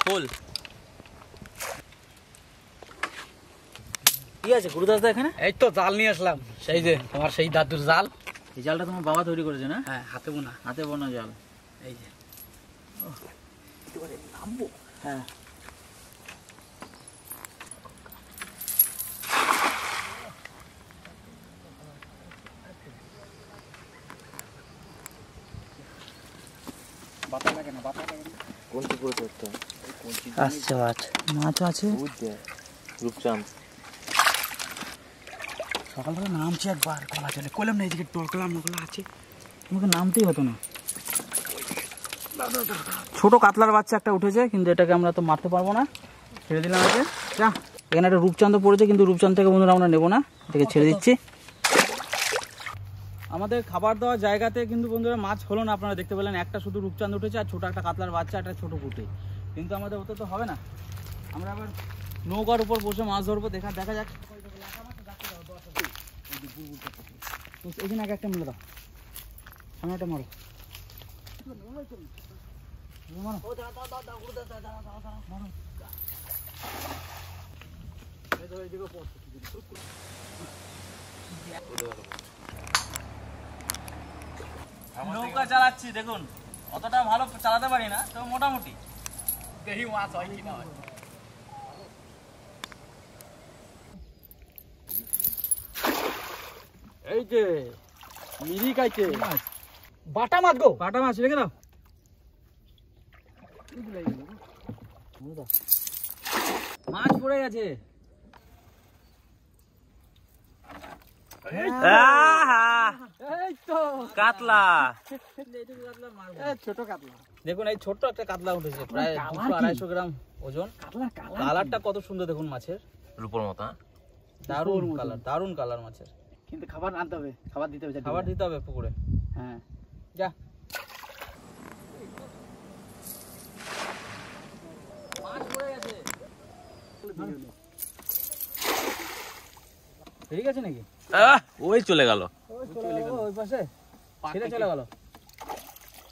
ফুল কি আছে গুরুদাস দা এখানে? এই তো জাল নিয়ে আসলাম, সেই যে তোমার সেই দাদুর জাল। এই জালটা তোমার বাবা তৈরি করেছে না? হ্যাঁ, হাতে বোনা। হাতে বোনা জাল। এই যে নামবো। হ্যাঁ বাতা লাগে না, বাতা লাগে না। কোন পুকুরে ধরতো? আসছে মাছ, মাছ আছে রূপচাঁদ। সকালবেলা নামছি একবার কলা চলে কলাম না, এদিকে টলকলাম নকলা আছে, তোমাকে নামতেই হতো না। ছোট কাতলার বাচ্চা একটা উঠেছে, কিন্তু এটাকে আমরা তো মারতে পারবো না, ছেড়ে দিলাম। একে যা, এখানে একটা রূপচাঁদ পড়েছে, কিন্তু রূপচাঁদ থেকে বন্ধুরা আমরা নেবো না, এটাকে ছেড়ে দিচ্ছি। আমাদের খাবার দেওয়ার জায়গাতে কিন্তু বন্ধুরা মাছ হলো না, আপনারা দেখতে পেলেন একটা শুধু রূপচাঁদ উঠেছে আর ছোট একটা কাতলার বাচ্চা, একটা ছোট পুঁটে। কিন্তু আমাদের হতে তো হবে না, আমরা আবার নৌকার উপর বসে মাছ ধরবো। দেখা যাক। এখানে আগে একটা মিলে দাও, সামনে একটা মারো। নৌকা চালাচ্ছি দেখুন, অতটা ভালো চালাতে পারি না, তো মোটামুটি দেখি মাছ হয় কিনা হয়। এই যে মিরিক আইছে, বাটা মাছ গো, বাটা মাছ রেখে দাও। মাছ পড়ে গেছে। এই তো কাতলা, ছোট কাতলা। দেখুন এই ছোট্ট একটা কাতলা উঠেছে, প্রায় 200-250 গ্রাম ওজন। কালারটা কত সুন্দর দেখুন মাছের, রূপর মতো। দারুণ কালার, দারুণ কালার মাছের। কিন্তু খাবার আনতে হবে, খাবার দিতে হবে, খাবার দিতে হবে পুকুরে। হ্যাঁ যা, মাছ পড়ে গেছে। ঠিক আছে নাকি? ওই চলে গেল, ওই পাশে ছেড়ে চলে গেল।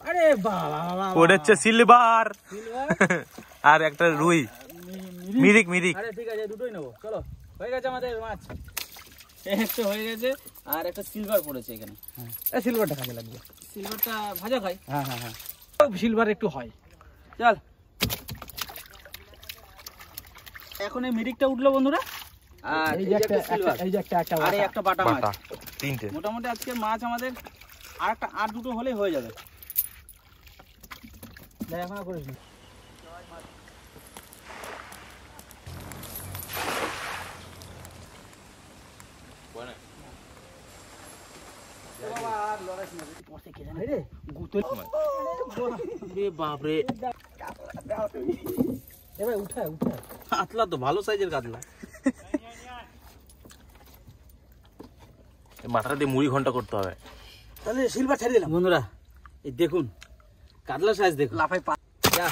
আরে বাবা, পড়েছে সিলভার আর একটা রুই, মিরিক। আরে ঠিক আছে, দুটোই নেবো। চলো, হয়ে গেছে আমাদের মাছ, একটা হয়ে গেছে আর একটা সিলভার পড়েছে এখানে। এই সিলভারটা কাজে লাগবে, সিলভারটা ভাজা খাই। হ্যাঁ হ্যাঁ হ্যাঁ, সিলভার একটু হয়। চল, এখন এই মিরিকটা উঠলো বন্ধুরা, আর এই যে একটা সিলভার, এই যে একটা আর এই একটা বাটা মাছ। তিনটে মোটামুটি আজকে মাছ আমাদের আর দুটো হলেই হয়ে যাবে। এখন করিস না। বাপরে, এবার উঠায় কাতলা তো ভালো সাইজের কাতলা। মাথাটা দিয়ে মুড়ি ঘন্টা করতে হবে। তাহলে সিলভার ছেড়ে দিলাম বন্ধুরা। এই দেখুন কাতলা সাইজ দেখুন, লাফাই পা। যা।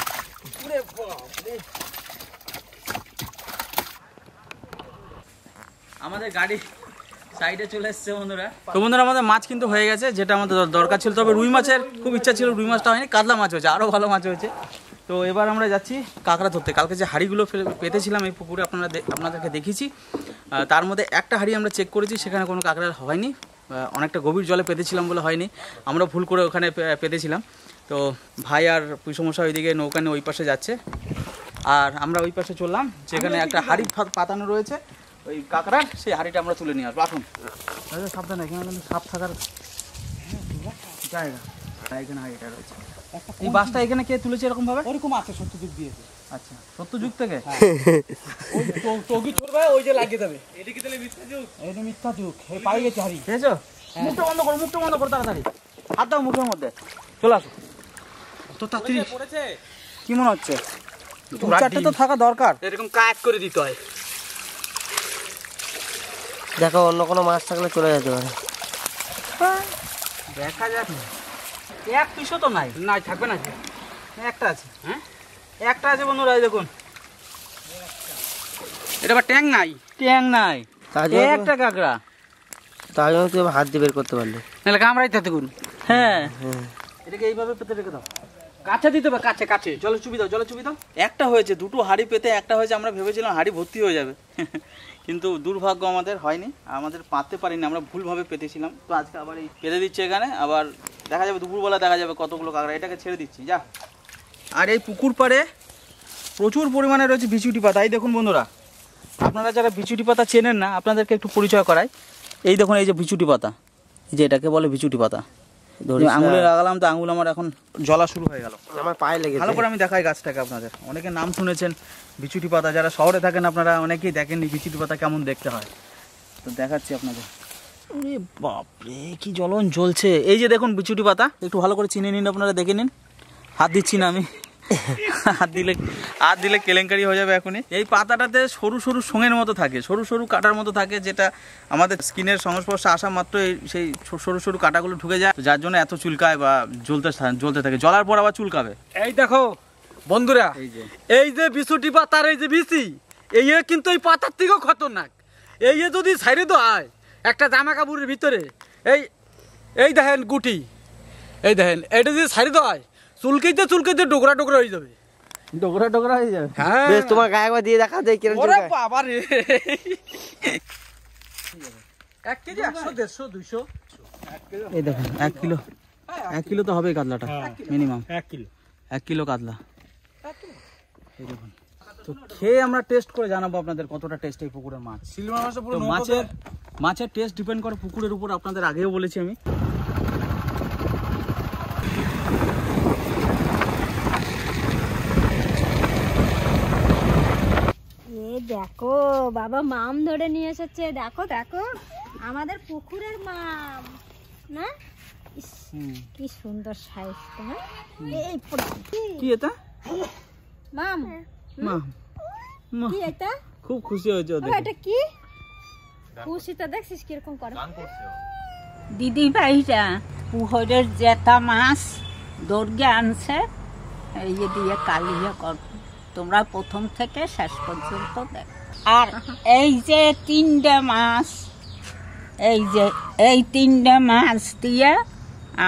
আমাদের গাড়ি সাইডে চলে এসছে বন্ধুরা। তো বন্ধুরা আমাদের মাছ কিন্তু হয়ে গেছে, যেটা আমাদের দরকার ছিল। তবে রুই মাছের খুব ইচ্ছা ছিল, রুই মাছটা হয়নি, কাতলা মাছ হয়েছে, আরও ভালো মাছ হয়েছে। তো এবার আমরা যাচ্ছি কাঁকড়া ধরতে। কালকে যে হাঁড়িগুলো পেতেছিলাম এই পুকুরে আপনাদেরকে দেখিয়েছি, তার মধ্যে একটা হাঁড়ি আমরা চেক করেছি, সেখানে কোনো কাঁকড়া হয়নি। অনেকটা গভীর জলে পেতেছিলাম বলে হয়নি, আমরা ভুল করে ওখানে পেতেছিলাম। তো ভাই আর পুষমশা ওইদিকে নৌকা নিয়ে ওই পাশে যাচ্ছে, আর আমরা ওই পাশে চললাম, যেখানে একটা হাঁড়ি পাতানো রয়েছে ওই কাঁকড়ার, সেই হাঁড়িটা আমরা তুলে নিয়ে আসবো। আসুন, সাবধানে, এখানে কিন্তু সাপ থাকার জায়গা। এখানে হাঁড়িটা রয়েছে। এই বাসটা এখানে কে তুলেছে এরকম ভাবে? ওরকম আছে, সত্যযুগ দিয়েছে। আচ্ছা, সত্যযুগ থেকে। টগি ছড়বে, ওই যে লাগিয়ে দেবে। এটা কি তাহলে মিথ্যা যুগ? এটা মিথ্যা যুগ। এই পাই গেছে হাড়ি, দেখেছো? মুখটা বন্ধ করো, মুখটা বন্ধ করো তাড়াতাড়ি, হাত দাও মুখের মধ্যে। চলে আসো। তো তাড়াতাড়ি কি মনে হচ্ছে? দু চারটে তো থাকা দরকার। এরকম কাজ করে দিতে হয়। দেখো, অন্য কোনো মাছ থাকলে চলে যেতে পারে। দেখা যাক, এক পিসও তো নাই। না, থাকবে না। একটা আছে, হ্যাঁ একটা আছে বন্ধুরা, এই দেখুন। এটা আবার ট্যাং নাই, ট্যাং নাই, একটা কাঁকড়া। তার জন্য তুই হাত দিয়ে বের করতে পারলি। নাহলে কামড়াইতে দেখুন। হ্যাঁ, এটাকে এইভাবে পেতে রেখে দাও। কাছে দিতে হবে, কাছে কাছে। জলে চুবি দাও, জলে চুবি দাও। একটা হয়েছে, দুটো হাঁড়ি পেতে একটা হয়েছে, আমরা ভেবেছিলাম হাঁড়ি ভর্তি হয়ে যাবে কিন্তু দুর্ভাগ্য আমাদের হয়নি, আমাদের পাততে পারিনি, আমরা ভুলভাবে পেতেছিলাম। তো আজকে আবার এই পেতে দিচ্ছে এখানে, আবার দেখা যাবে দুপুরবেলা দেখা যাবে কতগুলো কাঁকড়া। এটাকে ছেড়ে দিচ্ছি যা। আর এই পুকুর পাড়ে প্রচুর পরিমাণে রয়েছে বিচুটি পাতা। এই দেখুন বন্ধুরা, আপনারা যারা বিচুটি পাতা চেনেন না আপনাদেরকে একটু পরিচয় করাই। এই দেখুন, এই যে বিচুটি পাতা, এই যে এটাকে বলে বিচুটি পাতা। আঙুলে লাগালাম তো আঙুল আমার এখন জ্বলা শুরু হয়ে গেল, আমার পায়ে লেগেছে। ভালো করে আমি দেখাই গাছটাকে আপনাদের। অনেকে নাম শুনেছেন বিচুটি পাতা, যারা শহরে থাকেন আপনারা অনেকেই দেখেননি বিচুটি পাতা কেমন দেখতে হয়, তো দেখাচ্ছি আপনাদের। আরে বাপরে কি জ্বলন জ্বলছে। এই যে দেখুন বিচুটি পাতা, একটু ভালো করে চিনে নিন, আপনারা দেখে নিন। হাত দিচ্ছি না আমি, হাত দিলে কেলেঙ্কারি হয়ে যাবে এখনই। এই পাতাটাতে সরু সরু শোঙের মতো থাকে, সরু সরু কাটার মতো থাকে, যেটা আমাদের স্কিনের সংস্পর্শে আসা মাত্র সেই সরু সরু কাটাগুলো ঢুকে যায়, যার জন্য এত চুলকায় বা জ্বলতে থাকে। জ্বলার পর আবার চুলকাবে। এই দেখো বন্ধুরা, এই যে বিচুটি পাতার এই যে বিচি, এই কিন্তু এই পাতার থেকেও খতরনাক। এই যদি ছাইড়ে দেয় একটা জামা কাপড়ের ভিতরে, এই দেখেন গুটি, এই দেখেন এটা যদি ছাইড়ে দেয় চুলকাইতে ডোকরা ডোকরা হয়ে যাবে। ডোকরা ডোকরা হয়ে যাবে। হ্যাঁ, বেশ, তোমার গায়ে একবার দিয়ে দেখা যায় কিরকম চুলকায়। বাবা রে, 1 কেজি 100 150 200। এই দেখুন 1 কিলো তো হবে কাতলাটা মিনিমাম। 1 কিলো কাতলা। এই দেখুন, তো খেয়ে আমরা টেস্ট করে জানাবো আপনাদের কতটা টেস্ট এই পুকুরের মাছ। তো মাছের টেস্ট ডিপেন্ড করে পুকুরের উপর, আপনাদের আগেও বলেছি আমি। দেখো বাবা মাম ধরে নিয়ে এসেছে, দেখো দেখো আমাদের পুকুরের মাম না, কি সুন্দর সাইজ তোমার। এই কি এটা মাম, কি এটা? খুব খুশি হয়েছে ওদের। এটা কি খুশিটা দেখছিস কিরকম করে। দিদি ভাইরা পুকুরের জেতা মাছ দর্গে আনছে, এই যে দিয়ে কালিয়া কর, তোমরা প্রথম থেকে শেষ পর্যন্ত দেখ। আর এই যে 3টে মাছ, এই 3টে মাছ দিয়ে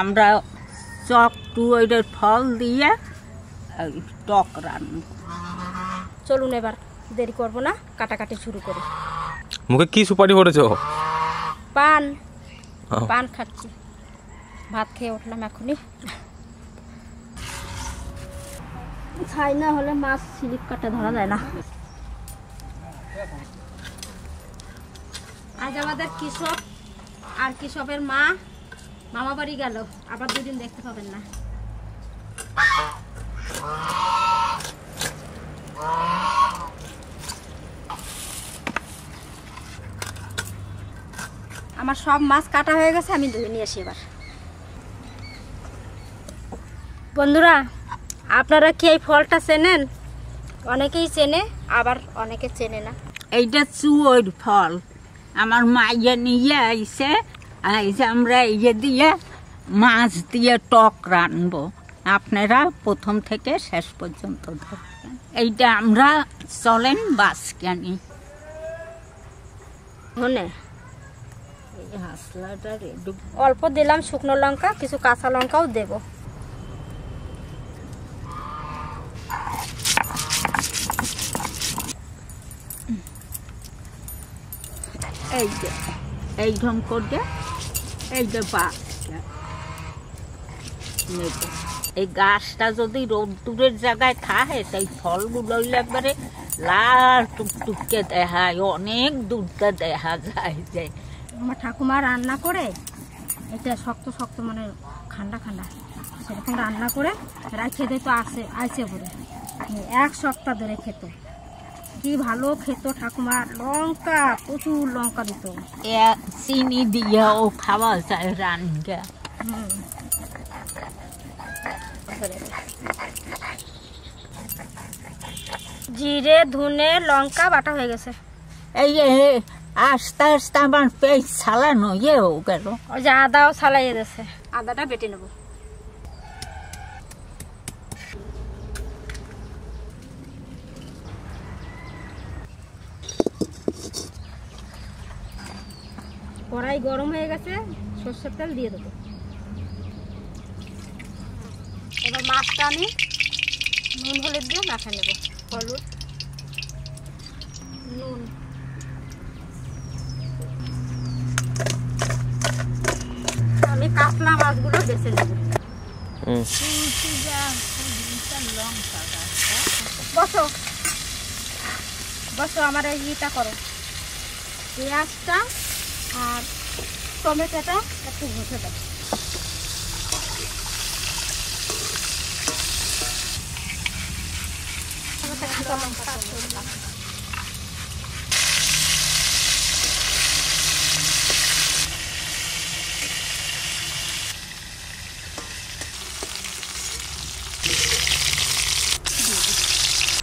আমরা টুয়ের ফল দিয়ে টক রান্না। চলুন এবার দেরি করবো না, কাটাকাটি শুরু করি। মুখে কি সুপারি পড়েছো? পান খাচ্ছি, ভাত খেয়ে উঠলাম এখনই। ছাই না হলে মাছ স্লিপ কাটে ধরা যায় না। আজ আমাদের কৃষক আর কৃষকের মামা বাড়ি গেল, আবার 2 দিন দেখতে পাবেন না। আমার সব মাছ কাটা হয়ে গেছে, আমি ধুয়ে নিয়ে আসি এবার। বন্ধুরা, আপনারা কি এই ফলটা চেনেন? অনেকেই চেনে, আবার অনেকে চেনে না। এইটা চুয়োর ফল, আমার মাইয়া নিয়ে আইছে, আমরা ইয়ে দিয়ে মাছ দিয়ে টক রানবো। আপনারা প্রথম থেকে শেষ পর্যন্ত ধরবেন। এইটা আমরা চলেন বাসকানি ধনে এই হাসলাটা রেডি। অল্প দিলাম শুকনো লঙ্কা, কিছু কাঁচা লঙ্কাও দেব। এই যে এই ঢং করে এই যে এই গাছটা যদি রোদ্দুরের জায়গায় থাকে, সেই ফলগুলো একবারে লাল টুকটুককে দেখায়, অনেক দূরটা দেখা যায়। যে আমার ঠাকুমা রান্না করে এটা শক্ত শক্ত, মানে ঠান্ডা ঠান্ডা, সেরকম রান্না করে রাখে দিত। আইসে পরে 1 সপ্তাহ ধরে খেত, কি ভালো খেত ঠাকুমা। লঙ্কা, প্রচুর লঙ্কা দিত। চিনি দিয়েও খাওয়া যায় রান্না। জিরে, ধনে, লঙ্কা বাটা হয়ে গেছে। এই আস্তে আস্তে আমার পেট ছালানো ইয়েও গেল। ওই যে আদাও ছালাইয়ে দিয়েছে, আদাটা বেটে নেব। কড়াই গরম হয়ে গেছে, সরষের তেল দিয়ে দেবো। এবার মাছটা আমি নুন হলুদ দিয়ে মাখিয়ে নেব। হলুদ, নুন, আমি কাতলা মাছগুলো বেছে নেব। বসো বসো, আমার এই ইটা করো, পেঁয়াজটা আর টমেটোটা একটু ঘষে দাও।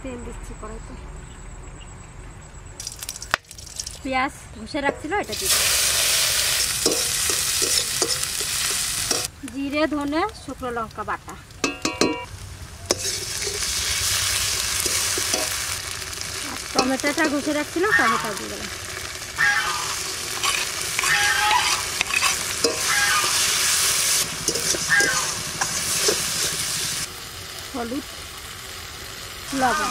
তেল দিচ্ছি কড়াইতে, পেঁয়াজ ঘষে রাখছিল এটা দিচ্ছি, জিরে, ধনে, শুকনো লঙ্কা বাটা, টমেটোটা ঘষে রাখছিল টমেটো দিয়ে দিলাম, হলুদ, লবণ,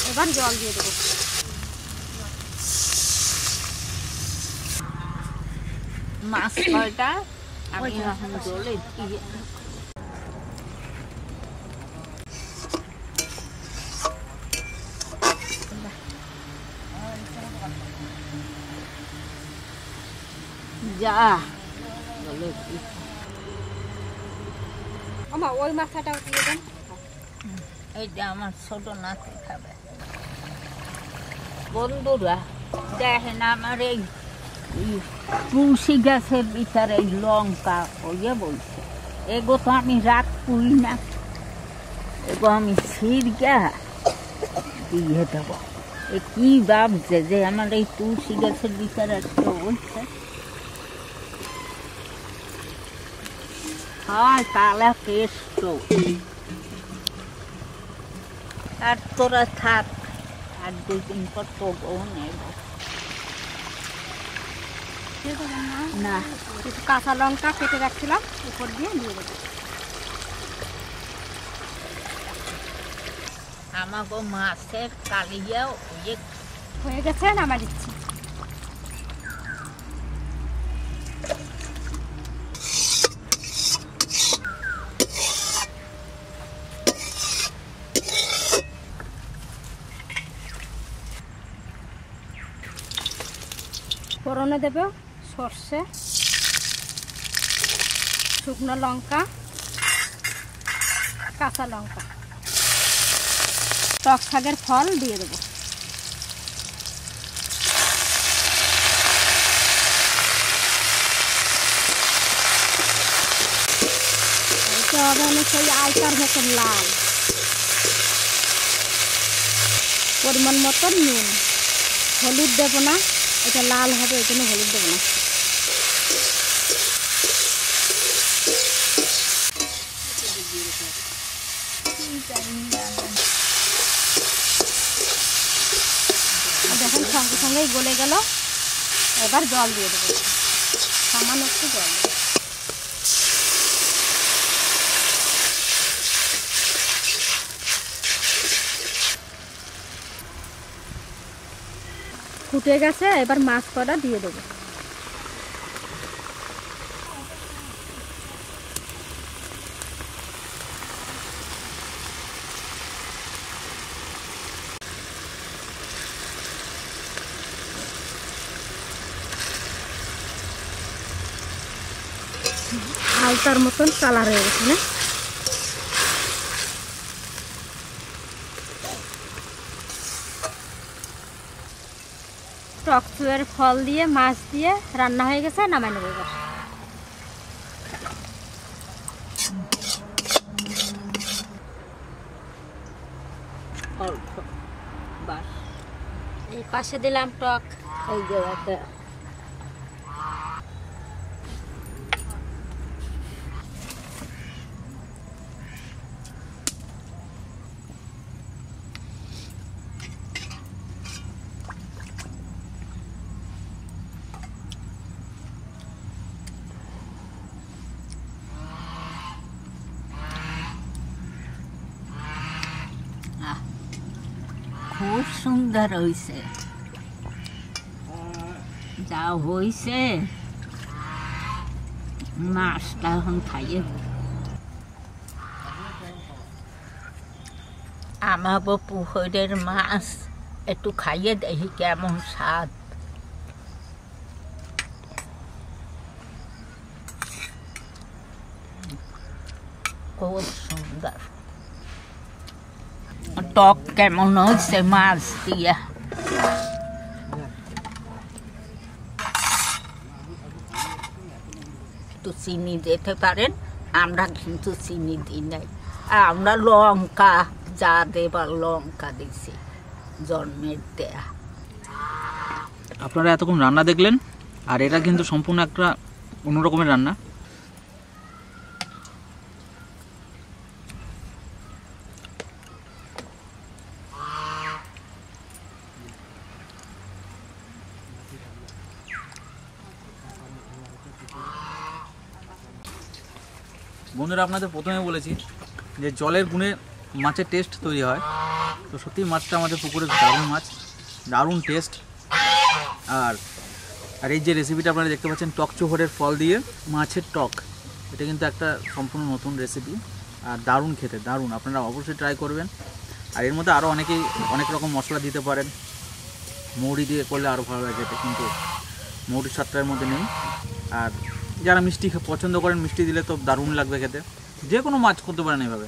এবার জল দিয়ে দেবো। মাছ কয়টা আমি এখন জলে দিয়ে যা জলে দিয়ে আমার ওই মাথাটাও দিয়ে দেন। এইটা আমার ছোট নাতি খাবে। বন্ধুরা দেখেন আমার এই তুলসী গাছের ভিতরে এই লঙ্কা ওইয়ে বলছে, এগো তো আমি রাখবই না, এগো আমি ছিড়গা দিয়ে দেবো। এ কি ভাবছে যে আমার এই তুলসী গাছের ভিতরে একটা বলছে, হয় কালা কেষ্ট। আর তোরা থাক, আর 2 দিন পর তবুও নেব না, কিছু কাঁচা লঙ্কা কেটে রাখছিলাম উপর দিয়ে দিয়ে দেবো। আমাকে মাছের কালিয়া ওই হয়ে গেছে, নামা দিচ্ছি। ফোড়নে দেবে সর্ষে, শুকনো লঙ্কা, কাঁচা লঙ্কা, টক শাকের ফল দিয়ে দেবো। এটা হবে সেই আলতার মতন লাল, পরিমাণ মতন নুন, হলুদ দেবো না, এটা লাল হবে এই জন্য হলুদ দেবো না। দেখেন সঙ্গে সঙ্গেই গলে গেল, এবার জল দিয়ে দেবো, সামান্য একটু জল দেবো। ফুটে গেছে, এবার মাছ কটা দিয়ে দেবো। আলতার মতন কালার হয়ে গেছে না? টক চুয়ের ফল দিয়ে মাছ দিয়ে রান্না হয়ে গেছে, নামাই নেবো এবার। অল্প বাস এই পাশে দিলাম টক, এই জায়গাতে খুব সুন্দর হয়েছে, যা হয়েছে মাছটা এখন খাইয়ে আমার পুকুরের মাছ একটু খাইয়ে দেখি কেমন স্বাদ। খুব সুন্দর। টক কেমন হয়েছে মাছ দিয়া। একটু চিনি দিতে পারেন, আমরা কিন্তু চিনি দিই নাই। আমরা লঙ্কা যা দেবার লঙ্কা দিছি জন্মের দেয়া। আপনারা এতক্ষণ রান্না দেখলেন, আর এটা কিন্তু সম্পূর্ণ একটা অন্যরকমের রান্না। বন্ধুরা, আপনাদের প্রথমে বলেছি যে জলের গুণে মাছের টেস্ট তৈরি হয়। তো সত্যি মাছটা আমাদের পুকুরের দারুণ মাছ, দারুণ টেস্ট। আর এই যে রেসিপিটা আপনারা দেখতে পাচ্ছেন, টক চোহরের ফল দিয়ে মাছের টক, এটা কিন্তু একটা সম্পূর্ণ নতুন রেসিপি আর দারুণ খেতে, দারুণ। আপনারা অবশ্যই ট্রাই করবেন। আর এর মধ্যে আরও অনেকেই অনেক রকম মশলা দিতে পারেন, মৌরি দিয়ে করলে আরও ভালো লাগে খেতে, কিন্তু মৌরির স্বাদটার মধ্যে নেই। আর যারা মিষ্টি পছন্দ করেন, মিষ্টি দিলে তো দারুণ লাগবে খেতে। যে কোনো মাছ করতে পারেন এইভাবে।